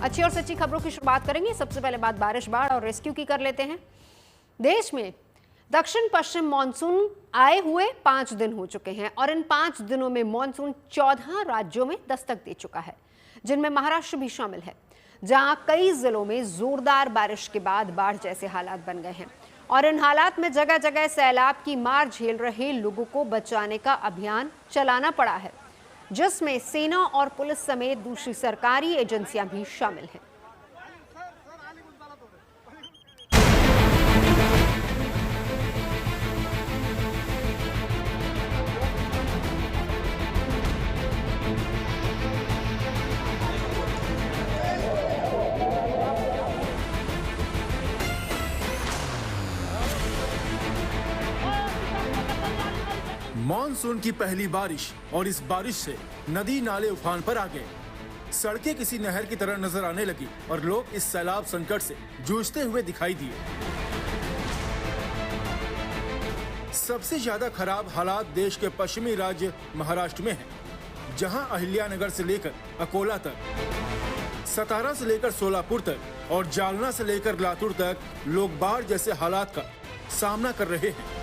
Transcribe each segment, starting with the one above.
अच्छी और सच्ची खबरों की शुरुआत करेंगे। सबसे पहले बात बारिश, बाढ़ और रेस्क्यू की कर लेते हैं। देश में दक्षिण पश्चिम मानसून आए हुए 5 दिन हो चुके हैं और इन 5 दिनों में मानसून 14 राज्यों में दस्तक दे चुका है, जिनमें महाराष्ट्र भी शामिल है, जहां कई जिलों में जोरदार बारिश के बाद बाढ़ जैसे हालात बन गए हैं और इन हालात में जगह जगह सैलाब की मार झेल रहे लोगों को बचाने का अभियान चलाना पड़ा है, जिसमें सेना और पुलिस समेत दूसरी सरकारी एजेंसियां भी शामिल हैं। मॉनसून की पहली बारिश और इस बारिश से नदी नाले उफान पर आ गए। सड़कें किसी नहर की तरह नजर आने लगी और लोग इस सैलाब संकट से जूझते हुए दिखाई दिए। सबसे ज्यादा खराब हालात देश के पश्चिमी राज्य महाराष्ट्र में हैं, जहां अहिल्यानगर से लेकर अकोला तक, सतारा से लेकर सोलापुर तक और जालना से लेकर लातूर तक लोग बाढ़ जैसे हालात का सामना कर रहे हैं।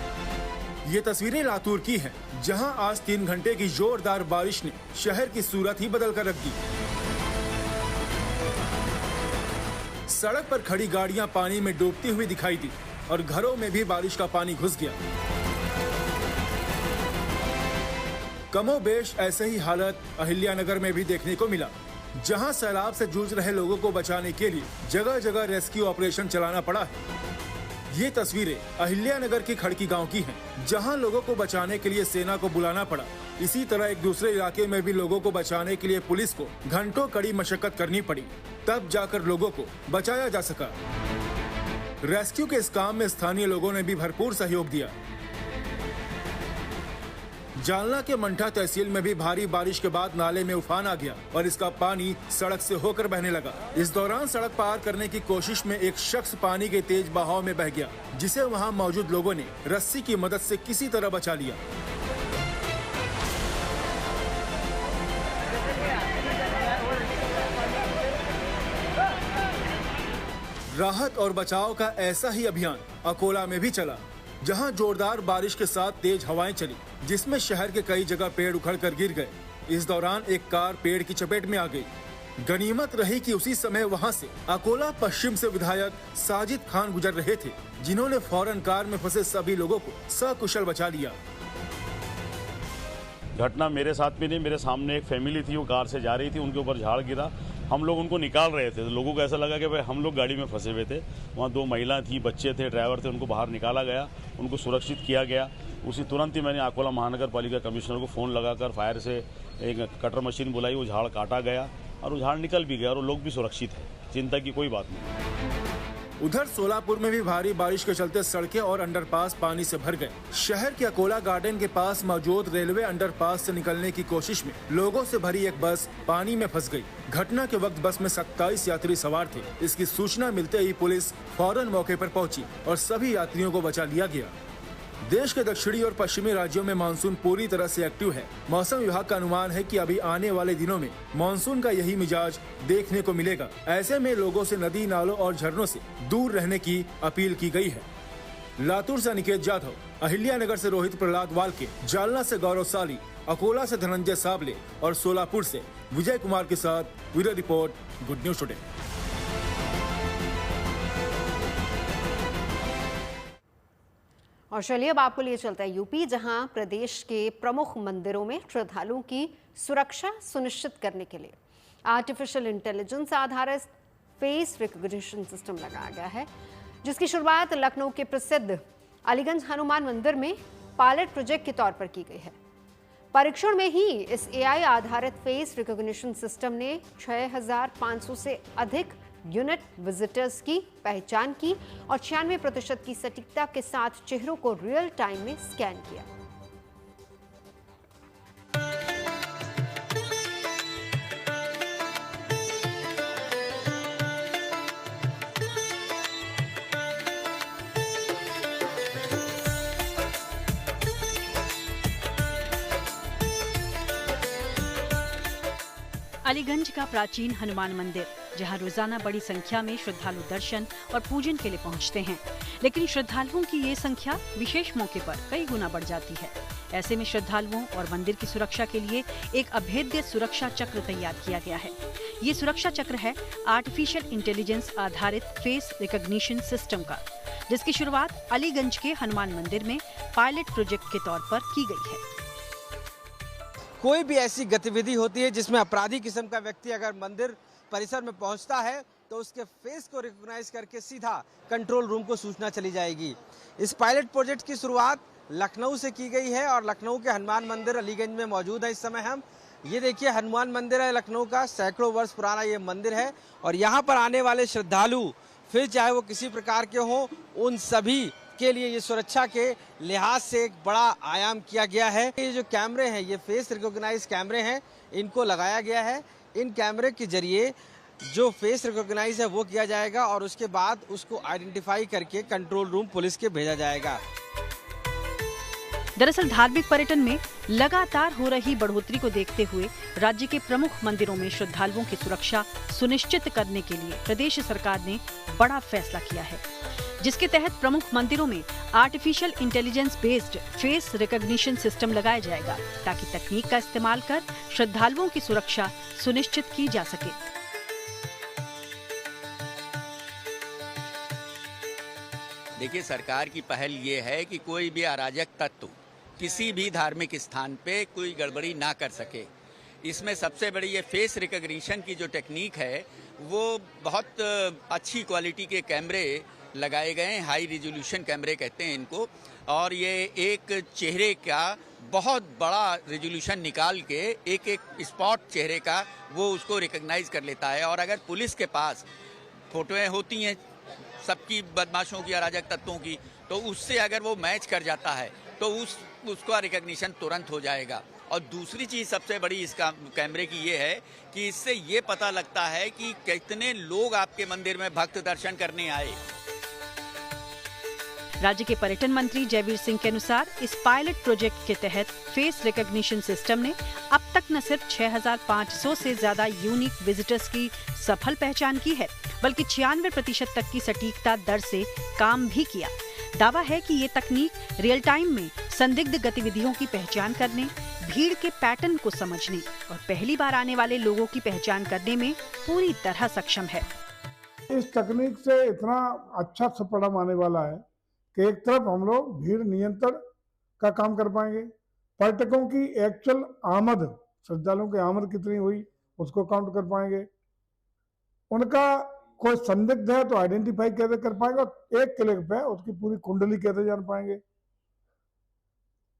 ये तस्वीरें लातूर की हैं, जहां आज 3 घंटे की जोरदार बारिश ने शहर की सूरत ही बदल कर रख दी। सड़क पर खड़ी गाड़ियां पानी में डूबती हुई दिखाई दी और घरों में भी बारिश का पानी घुस गया। कमोबेश ऐसे ही हालत अहिल्यानगर में भी देखने को मिला, जहां सैलाब से जूझ रहे लोगों को बचाने के लिए जगह जगह रेस्क्यू ऑपरेशन चलाना पड़ा है। ये तस्वीरें अहिल्यानगर की खड़की गांव की हैं, जहां लोगों को बचाने के लिए सेना को बुलाना पड़ा। इसी तरह एक दूसरे इलाके में भी लोगों को बचाने के लिए पुलिस को घंटों कड़ी मशक्कत करनी पड़ी, तब जाकर लोगों को बचाया जा सका। रेस्क्यू के इस काम में स्थानीय लोगों ने भी भरपूर सहयोग दिया। जालना के मंठा तहसील में भी भारी बारिश के बाद नाले में उफान आ गया और इसका पानी सड़क से होकर बहने लगा। इस दौरान सड़क पार करने की कोशिश में एक शख्स पानी के तेज बहाव में बह गया, जिसे वहां मौजूद लोगों ने रस्सी की मदद से किसी तरह बचा लिया। राहत और बचाव का ऐसा ही अभियान अकोला में भी चला, जहां जोरदार बारिश के साथ तेज हवाएं चली, जिसमें शहर के कई जगह पेड़ उखड़कर गिर गए। इस दौरान एक कार पेड़ की चपेट में आ गई। गनीमत रही कि उसी समय वहां से अकोला पश्चिम से विधायक साजिद खान गुजर रहे थे, जिन्होंने फौरन कार में फंसे सभी लोगों को सकुशल बचा लिया। घटना मेरे साथ भी नहीं, मेरे सामने एक फैमिली थी, वो कार से जा रही थी, उनके ऊपर झाड़ गिरा। हम लोग उनको निकाल रहे थे तो लोगों को ऐसा लगा कि भाई हम लोग गाड़ी में फंसे हुए थे। वहाँ 2 महिला थी, बच्चे थे, ड्राइवर थे, उनको बाहर निकाला गया, उनको सुरक्षित किया गया। उसी तुरंत ही मैंने अकोला महानगर पालिका कमिश्नर को फ़ोन लगाकर फायर से एक कटर मशीन बुलाई, वो झाड़ काटा गया और वो झाड़ निकल भी गया और वो लोग भी सुरक्षित है। चिंता की कोई बात नहीं। उधर सोलापुर में भी भारी बारिश के चलते सड़कें और अंडरपास पानी से भर गए। शहर के अकोला गार्डन के पास मौजूद रेलवे अंडरपास से निकलने की कोशिश में लोगों से भरी एक बस पानी में फंस गई। घटना के वक्त बस में 27 यात्री सवार थे। इसकी सूचना मिलते ही पुलिस फौरन मौके पर पहुंची और सभी यात्रियों को बचा लिया गया। देश के दक्षिणी और पश्चिमी राज्यों में मानसून पूरी तरह से एक्टिव है। मौसम विभाग का अनुमान है कि अभी आने वाले दिनों में मानसून का यही मिजाज देखने को मिलेगा। ऐसे में लोगों से नदी नालों और झरनों से दूर रहने की अपील की गई है। लातूर से अनिकेत जाधव, अहिल्यानगर से रोहित प्रहलाद वाल्के, जालना से गौरव साली, अकोला से धनंजय साबले और सोलापुर से विजय कुमार के साथ bureau report, good news today. और चलिए अब आपको लिए चलता है यूपी, जहां प्रदेश के प्रमुख मंदिरों में श्रद्धालुओं की सुरक्षा सुनिश्चित करने के लिए आर्टिफिशियल इंटेलिजेंस आधारित फेस रिकॉग्निशन सिस्टम लगाया गया है, जिसकी शुरुआत लखनऊ के प्रसिद्ध अलीगंज हनुमान मंदिर में पायलट प्रोजेक्ट के तौर पर की गई है। परीक्षण में ही इस एआई आधारित फेस रिकॉग्निशन सिस्टम ने 6500 से अधिक यूनिट विजिटर्स की पहचान की और 96% की सटीकता के साथ चेहरों को रियल टाइम में स्कैन किया। अलीगंज का प्राचीन हनुमान मंदिर जहां रोजाना बड़ी संख्या में श्रद्धालु दर्शन और पूजन के लिए पहुंचते हैं। लेकिन श्रद्धालुओं की ये संख्या विशेष मौके पर कई गुना बढ़ जाती है। ऐसे में श्रद्धालुओं और मंदिर की सुरक्षा के लिए एक अभेद्य सुरक्षा चक्र तैयार किया गया है। ये सुरक्षा चक्र है आर्टिफिशियल इंटेलिजेंस आधारित फेस रिकॉग्निशन सिस्टम का, जिसकी शुरुआत अलीगंज के हनुमान मंदिर में पायलट प्रोजेक्ट के तौर पर की गई है। कोई भी ऐसी गतिविधि होती है जिसमें अपराधी किस्म का व्यक्ति अगर मंदिर परिसर में पहुंचता है तो उसके फेस को रिकॉग्नाइज करके सीधा कंट्रोल रूम को सूचना चली जाएगी। इस पायलट प्रोजेक्ट की शुरुआत लखनऊ से की गई है और लखनऊ के हनुमान मंदिर अलीगंज में मौजूद है। इस समय हम ये देखिए हनुमान मंदिर है लखनऊ का, सैकड़ों वर्ष पुराना ये मंदिर है और यहाँ पर आने वाले श्रद्धालु फिर चाहे वो किसी प्रकार के हों, उन सभी के लिए ये सुरक्षा के लिहाज से एक बड़ा आयाम किया गया है। ये जो कैमरे हैं ये फेस रिकॉग्नाइज कैमरे हैं, इनको लगाया गया है। इन कैमरे के जरिए जो फेस रिकॉग्नाइज है वो किया जाएगा और उसके बाद उसको आइडेंटिफाई करके कंट्रोल रूम पुलिस के भेजा जाएगा। दरअसल धार्मिक पर्यटन में लगातार हो रही बढ़ोतरी को देखते हुए राज्य के प्रमुख मंदिरों में श्रद्धालुओं की सुरक्षा सुनिश्चित करने के लिए प्रदेश सरकार ने बड़ा फैसला किया है, जिसके तहत प्रमुख मंदिरों में artificial intelligence based face recognition system लगाया जाएगा, ताकि तकनीक का इस्तेमाल कर श्रद्धालुओं की सुरक्षा सुनिश्चित की जा सके। देखिए, सरकार की पहल ये है कि कोई भी अराजक तत्व किसी भी धार्मिक स्थान पे कोई गड़बड़ी ना कर सके। इसमें सबसे बड़ी ये फेस रिकॉग्निशन की जो टेक्निक है वो बहुत अच्छी क्वालिटी के कैमरे लगाए गए हैं, हाई रिजोल्यूशन कैमरे कहते हैं इनको, और ये एक चेहरे का बहुत बड़ा रिजोल्यूशन निकाल के एक एक स्पॉट चेहरे का वो उसको रिकॉग्नाइज कर लेता है। और अगर पुलिस के पास फोटोएं होती हैं सबकी बदमाशों की, अराजक तत्वों की, तो उससे अगर वो मैच कर जाता है तो उसका रिकॉग्निशन तुरंत हो जाएगा। और दूसरी चीज़ सबसे बड़ी इसका कैमरे की ये है कि इससे ये पता लगता है कि कितने लोग आपके मंदिर में भक्त दर्शन करने आए। राज्य के पर्यटन मंत्री जयवीर सिंह के अनुसार इस पायलट प्रोजेक्ट के तहत फेस रिकॉग्निशन सिस्टम ने अब तक न सिर्फ 6,500 से ज्यादा यूनिक विजिटर्स की सफल पहचान की है, बल्कि 96% तक की सटीकता दर से काम भी किया। दावा है कि ये तकनीक रियल टाइम में संदिग्ध गतिविधियों की पहचान करने, भीड़ के पैटर्न को समझने और पहली बार आने वाले लोगों की पहचान करने में पूरी तरह सक्षम है। इस तकनीक से इतना अच्छा परिणाम आने वाला है कि एक तरफ हम लोग भीड़ नियंत्रण का काम कर पाएंगे, पर्यटकों की एक्चुअल आमद, श्रद्धालुओं की आमद कितनी हुई उसको काउंट कर पाएंगे, उनका कोई संदिग्ध है तो आइडेंटिफाई कैसे कर पाएंगे और एक क्लिक पे उसकी पूरी कुंडली कैसे जान पाएंगे,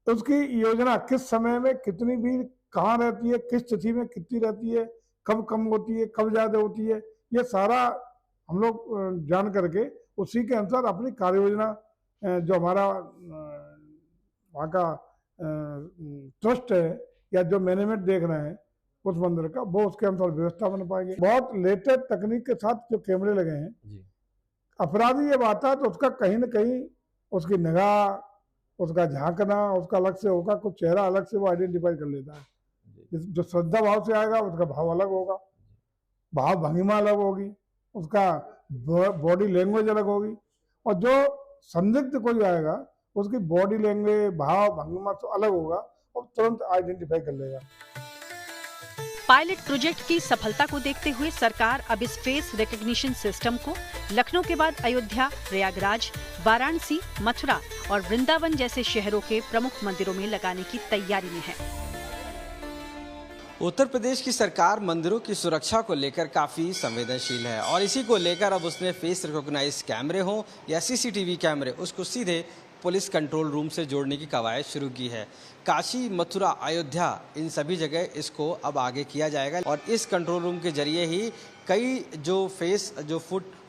उसकी योजना किस समय में कितनी भीड़ कहाँ रहती है, किस तिथि में कितनी रहती है, कब कम होती है, कब ज्यादा होती है, ये सारा हम लोग जान करके उसी के अनुसार अपनी कार्य योजना जो हमारा वहाँ का ट्रस्ट है या जो मैनेजमेंट देख रहे हैं उस मंदिर का, वो उसके अनुसार व्यवस्था बना पाएंगे। बहुत लेटेस्ट तकनीक के साथ जो कैमरे लगे हैं जी। अपराधी जब आता है तो उसका कहीं न कहीं उसकी निगाह, उसका झांकना, उसका अलग से होगा, कुछ चेहरा अलग से वो आइडेंटिफाई कर लेता है। जो श्रद्धा भाव से आएगा उसका भाव अलग होगा, भाव भंगिमा अलग होगी, उसका बॉडी लैंग्वेज अलग होगी, और जो संदिग्ध कोई आएगा उसकी बॉडी लैंग्वेज, भाव भंगिमा तो अलग होगा और तुरंत आइडेंटिफाई कर लेगा। पायलट प्रोजेक्ट की सफलता को देखते हुए सरकार अब इस फेस रिकॉग्निशन सिस्टम को लखनऊ के बाद अयोध्या, प्रयागराज, वाराणसी, मथुरा और वृंदावन जैसे शहरों के प्रमुख मंदिरों में लगाने की तैयारी में है। उत्तर प्रदेश की सरकार मंदिरों की सुरक्षा को लेकर काफ़ी संवेदनशील है और इसी को लेकर अब उसने फेस रिकॉग्नाइज कैमरे हों या सीसीटीवी कैमरे, उसको सीधे पुलिस कंट्रोल रूम से जोड़ने की कवायद शुरू की है। काशी, मथुरा, अयोध्या, इन सभी जगह इसको अब आगे किया जाएगा और इस कंट्रोल रूम के जरिए ही कई जो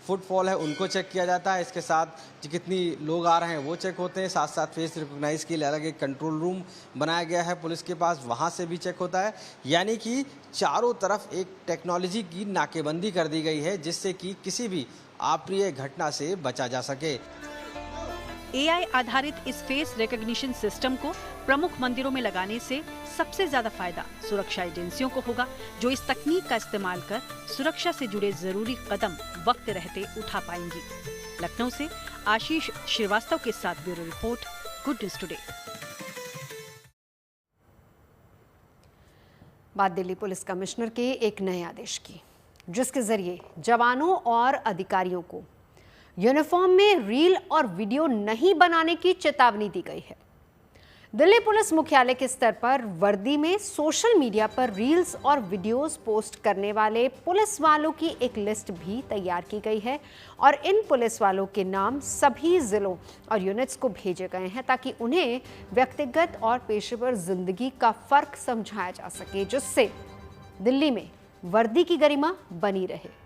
फुटफॉल है उनको चेक किया जाता है। इसके साथ कितनी लोग आ रहे हैं वो चेक होते हैं, साथ साथ फेस रिकॉग्नाइज के लिए अलग एक कंट्रोल रूम बनाया गया है पुलिस के पास, वहाँ से भी चेक होता है। यानी कि चारों तरफ एक टेक्नोलॉजी की नाकेबंदी कर दी गई है जिससे कि किसी भी अप्रिय घटना से बचा जा सके। AI आधारित इस फेस रिकॉग्निशन सिस्टम को प्रमुख मंदिरों में लगाने से सबसे ज्यादा फायदा सुरक्षा एजेंसियों को होगा, जो इस तकनीक का इस्तेमाल कर सुरक्षा से जुड़े जरूरी कदम वक्त रहते उठा पाएंगी। लखनऊ से आशीष श्रीवास्तव के साथ bureau report, good news today. बात दिल्ली पुलिस कमिश्नर के एक नए आदेश की, जिसके जरिए जवानों और अधिकारियों को यूनिफॉर्म में रील और वीडियो नहीं बनाने की चेतावनी दी गई है। दिल्ली पुलिस मुख्यालय के स्तर पर वर्दी में सोशल मीडिया पर रील्स और वीडियोस पोस्ट करने वाले पुलिस वालों की एक लिस्ट भी तैयार की गई है और इन पुलिस वालों के नाम सभी जिलों और यूनिट्स को भेजे गए हैं ताकि उन्हें व्यक्तिगत और पेशेवर जिंदगी का फर्क समझाया जा सके, जिससे दिल्ली में वर्दी की गरिमा बनी रहे।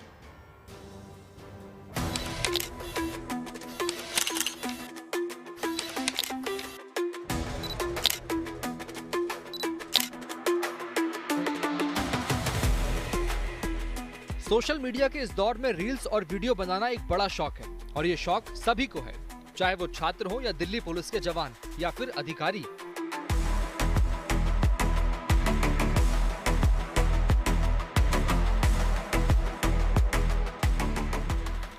सोशल मीडिया के इस दौर में रील्स और वीडियो बनाना एक बड़ा शौक है और ये शौक सभी को है, चाहे वो छात्र हो या दिल्ली पुलिस के जवान या फिर अधिकारी।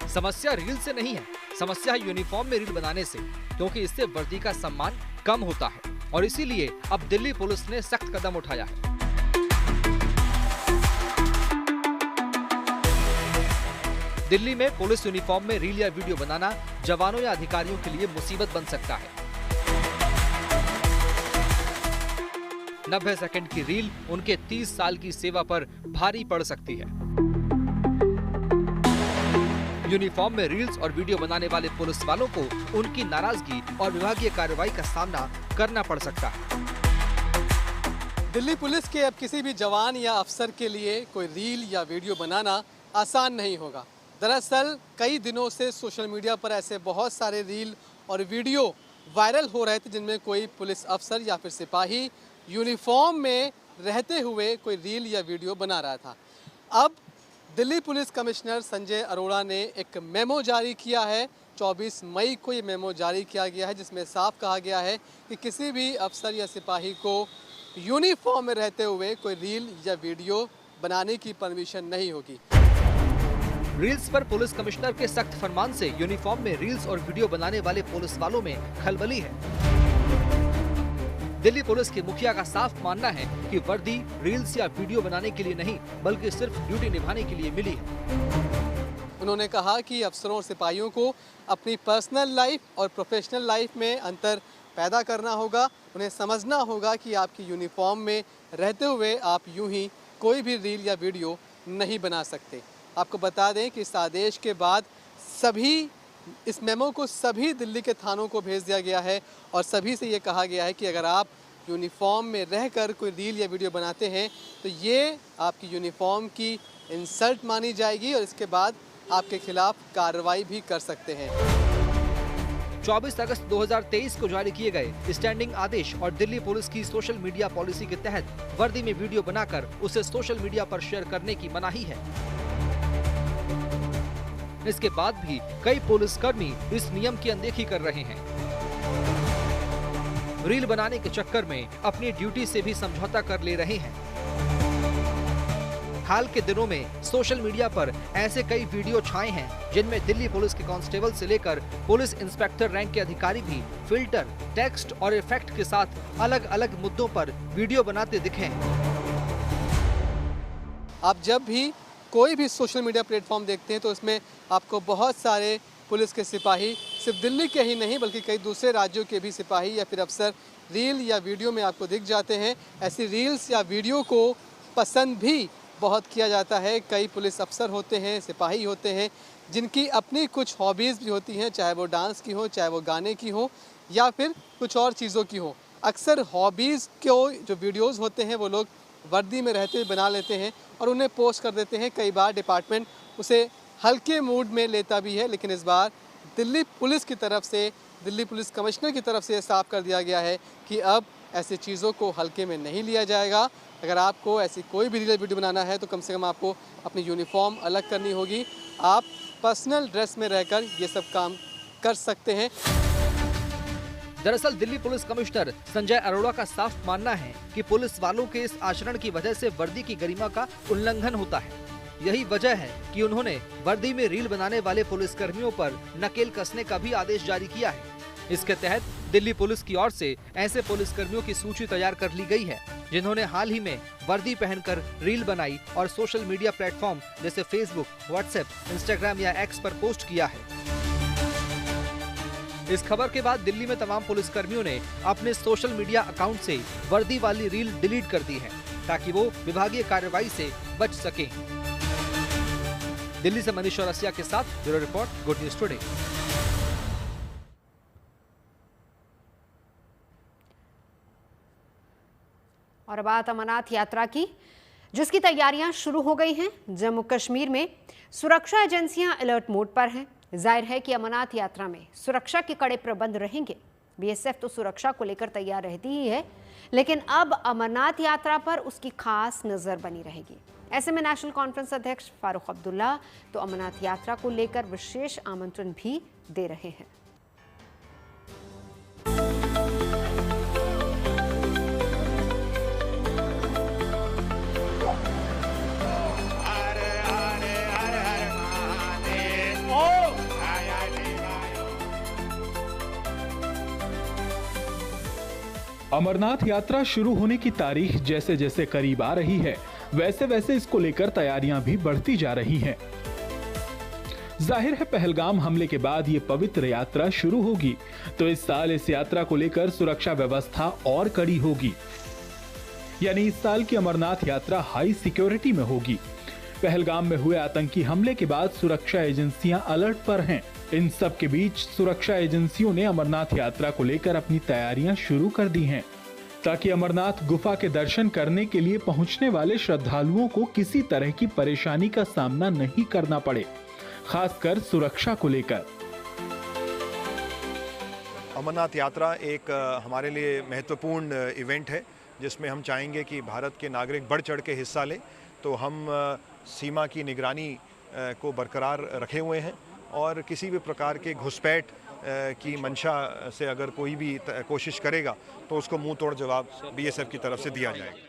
समस्या रील से नहीं है, समस्या है यूनिफॉर्म में रील बनाने से, क्योंकि इससे वर्दी का सम्मान कम होता है और इसीलिए अब दिल्ली पुलिस ने सख्त कदम उठाया है। दिल्ली में पुलिस यूनिफॉर्म में रील या वीडियो बनाना जवानों या अधिकारियों के लिए मुसीबत बन सकता है। 90 सेकंड की रील उनके 30 साल की सेवा पर भारी पड़ सकती है। यूनिफॉर्म में रील्स और वीडियो बनाने वाले पुलिस वालों को उनकी नाराजगी और विभागीय कार्रवाई का सामना करना पड़ सकता है। दिल्ली पुलिस के अब किसी भी जवान या अफसर के लिए कोई रील या वीडियो बनाना आसान नहीं होगा। दरअसल कई दिनों से सोशल मीडिया पर ऐसे बहुत सारे रील और वीडियो वायरल हो रहे थे जिनमें कोई पुलिस अफसर या फिर सिपाही यूनिफॉर्म में रहते हुए कोई रील या वीडियो बना रहा था। अब दिल्ली पुलिस कमिश्नर संजय अरोड़ा ने एक मेमो जारी किया है। 24 मई को ये मेमो जारी किया गया है, जिसमें साफ कहा गया है कि किसी भी अफसर या सिपाही को यूनिफॉर्म में रहते हुए कोई रील या वीडियो बनाने की परमिशन नहीं होगी। रील्स पर पुलिस कमिश्नर के सख्त फरमान से यूनिफॉर्म में रील्स और वीडियो बनाने वाले पुलिस वालों में खलबली है। दिल्ली पुलिस के मुखिया का साफ मानना है कि वर्दी रील्स या वीडियो बनाने के लिए नहीं, बल्कि सिर्फ ड्यूटी निभाने के लिए मिली है। उन्होंने कहा कि अफसरों और सिपाहियों को अपनी पर्सनल लाइफ और प्रोफेशनल लाइफ में अंतर पैदा करना होगा। उन्हें समझना होगा कि आपकी यूनिफॉर्म में रहते हुए आप यूं ही कोई भी रील या वीडियो नहीं बना सकते। आपको बता दें कि इस आदेश के बाद इस मेमो को सभी दिल्ली के थानों को भेज दिया गया है और सभी से ये कहा गया है कि अगर आप यूनिफॉर्म में रहकर कोई रील या वीडियो बनाते हैं तो ये आपकी यूनिफॉर्म की इंसल्ट मानी जाएगी और इसके बाद आपके खिलाफ कार्रवाई भी कर सकते हैं। 24 अगस्त 2023 को जारी किए गए स्टैंडिंग आदेश और दिल्ली पुलिस की सोशल मीडिया पॉलिसी के तहत वर्दी में वीडियो बनाकर उसे सोशल मीडिया पर शेयर करने की मनाही है। इसके बाद भी कई पुलिसकर्मी इस नियम की अनदेखी कर रहे हैं। रील बनाने के चक्कर में अपनी ड्यूटी से भी समझौता कर ले रहे हैं। हाल के दिनों में सोशल मीडिया पर ऐसे कई वीडियो छाए हैं जिनमें दिल्ली पुलिस के कांस्टेबल से लेकर पुलिस इंस्पेक्टर रैंक के अधिकारी भी फिल्टर, टेक्स्ट और इफेक्ट के साथ अलग अलग मुद्दों पर वीडियो बनाते दिखे हैं। आप जब भी कोई भी सोशल मीडिया प्लेटफॉर्म देखते हैं तो उसमें आपको बहुत सारे पुलिस के सिपाही, सिर्फ दिल्ली के ही नहीं बल्कि कई दूसरे राज्यों के भी सिपाही या फिर अफसर रील या वीडियो में आपको दिख जाते हैं। ऐसी रील्स या वीडियो को पसंद भी बहुत किया जाता है। कई पुलिस अफसर होते हैं, सिपाही होते हैं जिनकी अपनी कुछ हॉबीज़ भी होती हैं, चाहे वो डांस की हो, चाहे वो गाने की हो या फिर कुछ और चीज़ों की हो। अक्सर हॉबीज़ के जो वीडियोज़ होते हैं वो लोग वर्दी में रहते हुए बना लेते हैं और उन्हें पोस्ट कर देते हैं। कई बार डिपार्टमेंट उसे हल्के मूड में लेता भी है, लेकिन इस बार दिल्ली पुलिस की तरफ से, दिल्ली पुलिस कमिश्नर की तरफ से साफ कर दिया गया है कि अब ऐसी चीज़ों को हल्के में नहीं लिया जाएगा। अगर आपको ऐसी कोई भी रील वीडियो बनाना है तो कम से कम आपको अपनी यूनिफॉर्म अलग करनी होगी। आप पर्सनल ड्रेस में रहकर ये सब काम कर सकते हैं। दरअसल दिल्ली पुलिस कमिश्नर संजय अरोड़ा का साफ मानना है कि पुलिस वालों के इस आचरण की वजह से वर्दी की गरिमा का उल्लंघन होता है। यही वजह है कि उन्होंने वर्दी में रील बनाने वाले पुलिसकर्मियों पर नकेल कसने का भी आदेश जारी किया है। इसके तहत दिल्ली पुलिस की ओर से ऐसे पुलिसकर्मियों की सूची तैयार कर ली गई है जिन्होंने हाल ही में वर्दी पहनकर रील बनाई और सोशल मीडिया प्लेटफॉर्म जैसे फेसबुक, व्हाट्सएप, इंस्टाग्राम या एक्स पर पोस्ट किया है। इस खबर के बाद दिल्ली में तमाम पुलिसकर्मियों ने अपने सोशल मीडिया अकाउंट से वर्दी वाली रील डिलीट कर दी है ताकि वो विभागीय कार्रवाई से बच सकें। दिल्ली से मनीष चौरसिया के साथ bureau report, good news today. और बात अमरनाथ यात्रा की, जिसकी तैयारियां शुरू हो गई हैं। जम्मू कश्मीर में सुरक्षा एजेंसियां अलर्ट मोड पर हैं। जाहिर है कि अमरनाथ यात्रा में सुरक्षा के कड़े प्रबंध रहेंगे। बीएसएफ तो सुरक्षा को लेकर तैयार रहती ही है, लेकिन अब अमरनाथ यात्रा पर उसकी खास नजर बनी रहेगी। ऐसे में नेशनल कॉन्फ्रेंस अध्यक्ष फारूक अब्दुल्ला तो अमरनाथ यात्रा को लेकर विशेष आमंत्रण भी दे रहे हैं। अमरनाथ यात्रा शुरू होने की तारीख जैसे जैसे करीब आ रही है, वैसे वैसे इसको लेकर तैयारियां भी बढ़ती जा रही हैं। जाहिर है पहलगाम हमले के बाद ये पवित्र यात्रा शुरू होगी, तो इस साल इस यात्रा को लेकर सुरक्षा व्यवस्था और कड़ी होगी। यानी इस साल की अमरनाथ यात्रा हाई सिक्योरिटी में होगी। पहलगाम में हुए आतंकी हमले के बाद सुरक्षा एजेंसियां अलर्ट पर हैं। इन सब के बीच सुरक्षा एजेंसियों ने अमरनाथ यात्रा को लेकर अपनी तैयारियां शुरू कर दी हैं, ताकि अमरनाथ गुफा के दर्शन करने के लिए पहुंचने वाले श्रद्धालुओं को किसी तरह की परेशानी का सामना नहीं करना पड़े, खासकर सुरक्षा को लेकर। अमरनाथ यात्रा एक हमारे लिए महत्वपूर्ण इवेंट है, जिसमें हम चाहेंगे कि भारत के नागरिक बढ़ चढ़ के हिस्सा लें। तो हम सीमा की निगरानी को बरकरार रखे हुए हैं और किसी भी प्रकार के घुसपैठ की मंशा से अगर कोई भी कोशिश करेगा तो उसको मुंह तोड़ जवाब बीएसएफ की तरफ से दिया जाएगा।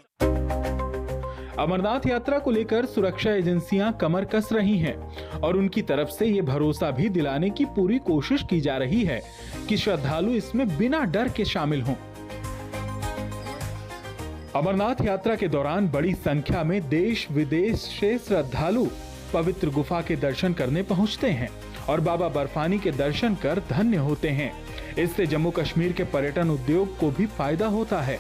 अमरनाथ यात्रा को लेकर सुरक्षा एजेंसियां कमर कस रही हैं और उनकी तरफ से ये भरोसा भी दिलाने की पूरी कोशिश की जा रही है कि श्रद्धालु इसमें बिना डर के शामिल हों। अमरनाथ यात्रा के दौरान बड़ी संख्या में देश विदेश से श्रद्धालु पवित्र गुफा के दर्शन करने पहुंचते हैं और बाबा बर्फानी के दर्शन कर धन्य होते हैं। इससे जम्मू कश्मीर के पर्यटन उद्योग को भी फायदा होता है।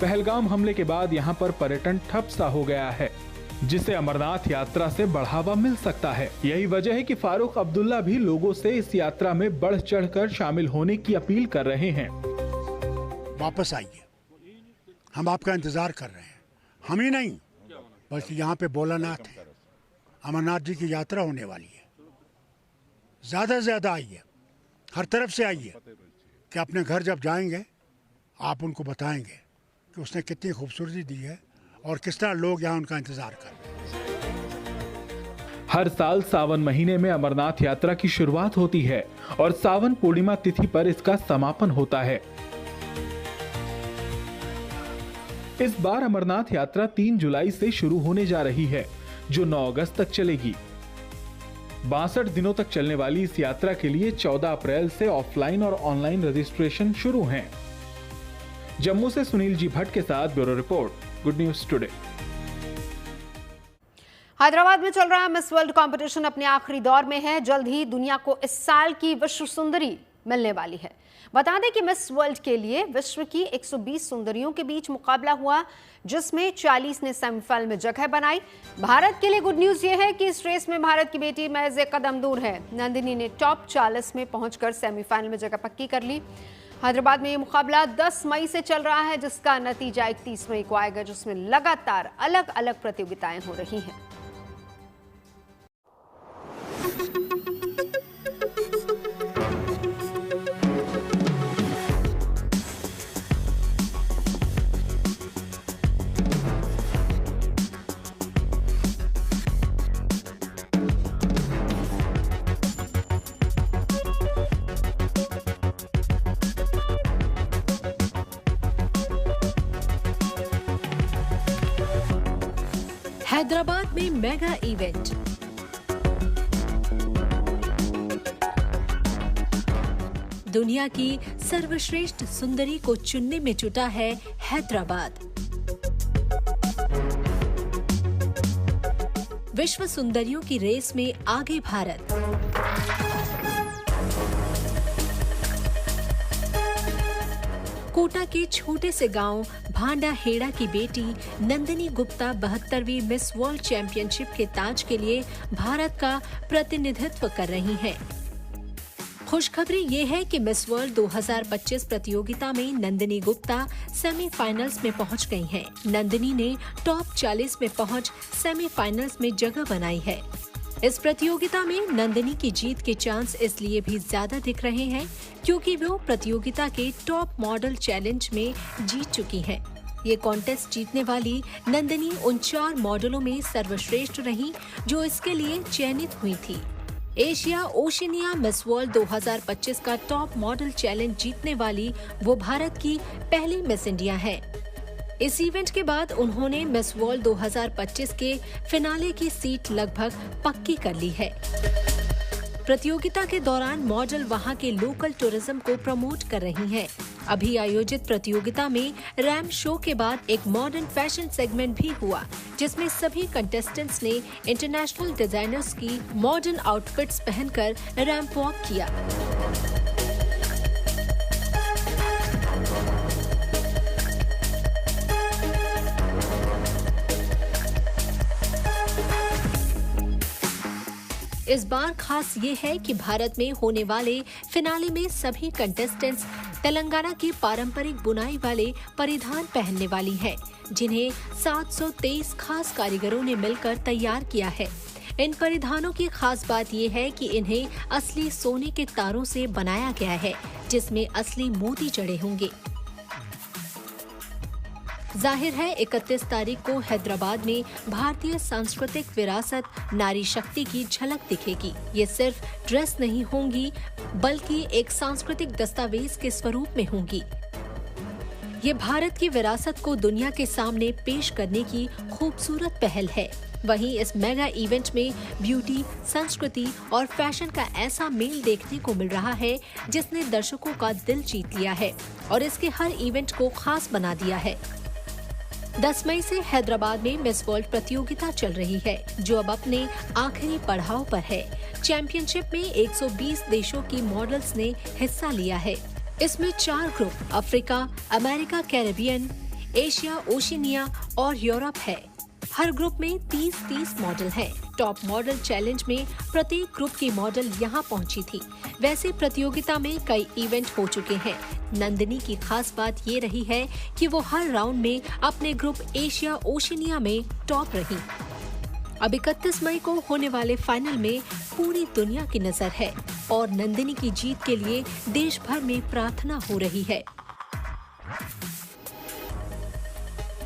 पहलगाम हमले के बाद यहां पर पर्यटन ठप सा हो गया है, जिसे अमरनाथ यात्रा से बढ़ावा मिल सकता है। यही वजह है कि फारूक अब्दुल्ला भी लोगों से इस यात्रा में बढ़ चढ़कर शामिल होने की अपील कर रहे हैं। वापस आइए, हम आपका इंतजार कर रहे हैं। हम ही नहीं बल्कि यहाँ पे भोलानाथ है, अमरनाथ जी की यात्रा होने वाली है। ज्यादा से ज्यादा आइए, हर तरफ से आइए, कि अपने घर जब जाएंगे आप उनको बताएंगे कि उसने कितनी खूबसूरती दी है और किस तरह लोग यहाँ उनका इंतजार कर रहे हैं। हर साल सावन महीने में अमरनाथ यात्रा की शुरुआत होती है और सावन पूर्णिमा तिथि पर इसका समापन होता है। इस बार अमरनाथ यात्रा 3 जुलाई से शुरू होने जा रही है, जो 9 अगस्त तक चलेगी। 62 दिनों तक चलने वाली इस यात्रा के लिए 14 अप्रैल से ऑफलाइन और ऑनलाइन रजिस्ट्रेशन शुरू हैं। जम्मू से सुनील जी भट्ट के साथ bureau report, good news today. Hyderabad में चल रहा मिस वर्ल्ड कंपटीशन अपने आखिरी दौर में है। जल्द ही दुनिया को इस साल की विश्व सुंदरी मिलने वाली है। बता दें कि मिस वर्ल्ड के लिए विश्व की 120 सुंदरियों के बीच मुकाबला हुआ, जिसमें 40 ने सेमीफाइनल में जगह बनाई। भारत के लिए गुड न्यूज यह है कि इस रेस में भारत की बेटी महज एक कदम दूर है। नंदिनी ने टॉप 40 में पहुंचकर सेमीफाइनल में जगह पक्की कर ली। हैदराबाद में यह मुकाबला 10 मई से चल रहा है, जिसका नतीजा 31 मई को आएगा, जिसमें लगातार अलग अलग प्रतियोगिताएं हो रही हैं। हैदराबाद में मेगा इवेंट। दुनिया की सर्वश्रेष्ठ सुंदरी को चुनने में जुटा है हैदराबाद। विश्व सुंदरियों की रेस में आगे भारत। कोटा के छोटे से गांव भांडाहेड़ा की बेटी नंदिनी गुप्ता 72वीं मिस वर्ल्ड चैंपियनशिप के ताज के लिए भारत का प्रतिनिधित्व कर रही हैं। खुशखबरी ये है कि मिस वर्ल्ड 2025 प्रतियोगिता में नंदिनी गुप्ता सेमीफाइनल्स में पहुंच गई हैं। नंदिनी ने टॉप 40 में पहुंच सेमीफाइनल्स में जगह बनाई है। इस प्रतियोगिता में नंदिनी की जीत के चांस इसलिए भी ज्यादा दिख रहे हैं क्योंकि वो प्रतियोगिता के टॉप मॉडल चैलेंज में जीत चुकी हैं। ये कॉन्टेस्ट जीतने वाली नंदिनी उन 4 मॉडलों में सर्वश्रेष्ठ रही जो इसके लिए चयनित हुई थी। एशिया ओशिनिया मिस वर्ल्ड 2025 का टॉप मॉडल चैलेंज जीतने वाली वो भारत की पहली मिस इंडिया है। इस इवेंट के बाद उन्होंने मिस वर्ल्ड 2025 के फिनाले की सीट लगभग पक्की कर ली है। प्रतियोगिता के दौरान मॉडल वहां के लोकल टूरिज्म को प्रमोट कर रही हैं। अभी आयोजित प्रतियोगिता में रैंप शो के बाद एक मॉडर्न फैशन सेगमेंट भी हुआ, जिसमें सभी कंटेस्टेंट्स ने इंटरनेशनल डिजाइनर्स की मॉडर्न आउटफिट्स पहनकर रैंप वॉक किया। इस बार खास ये है कि भारत में होने वाले फिनाले में सभी कंटेस्टेंट्स तेलंगाना की पारंपरिक बुनाई वाले परिधान पहनने वाली हैं, जिन्हें 723 खास कारीगरों ने मिलकर तैयार किया है। इन परिधानों की खास बात ये है कि इन्हें असली सोने के तारों से बनाया गया है, जिसमें असली मोती जड़े होंगे। जाहिर है 31 तारीख को हैदराबाद में भारतीय सांस्कृतिक विरासत नारी शक्ति की झलक दिखेगी। ये सिर्फ ड्रेस नहीं होंगी बल्कि एक सांस्कृतिक दस्तावेज के स्वरूप में होंगी। ये भारत की विरासत को दुनिया के सामने पेश करने की खूबसूरत पहल है। वहीं इस मेगा इवेंट में ब्यूटी, संस्कृति और फैशन का ऐसा मेल देखने को मिल रहा है जिसने दर्शकों का दिल जीत लिया है और इसके हर इवेंट को खास बना दिया है। 10 मई से हैदराबाद में मिस वर्ल्ड प्रतियोगिता चल रही है, जो अब अपने आखिरी पड़ाव पर है। चैंपियनशिप में 120 देशों की मॉडल्स ने हिस्सा लिया है। इसमें 4 group Africa, America, Caribbean, Asia, Oceania और यूरोप है। हर ग्रुप में 30-30 मॉडल हैं। टॉप मॉडल चैलेंज में प्रत्येक ग्रुप की मॉडल यहाँ पहुँची थी। वैसे प्रतियोगिता में कई इवेंट हो चुके हैं। नंदिनी की खास बात ये रही है कि वो हर राउंड में अपने ग्रुप एशिया ओशिनिया में टॉप रही। अब 31 मई को होने वाले फाइनल में पूरी दुनिया की नजर है और नंदिनी की जीत के लिए देश भर में प्रार्थना हो रही है।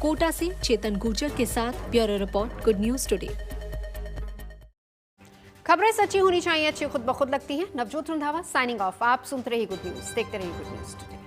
कोटा से चेतन गुर्जर के साथ bureau report, good news today. खबरें सच्ची होनी चाहिए, अच्छी खुद ब खुद लगती हैं। Navjot Randhawa signing off. आप सुनते रहिए गुड न्यूज, देखते रहिए गुड न्यूज टुडे।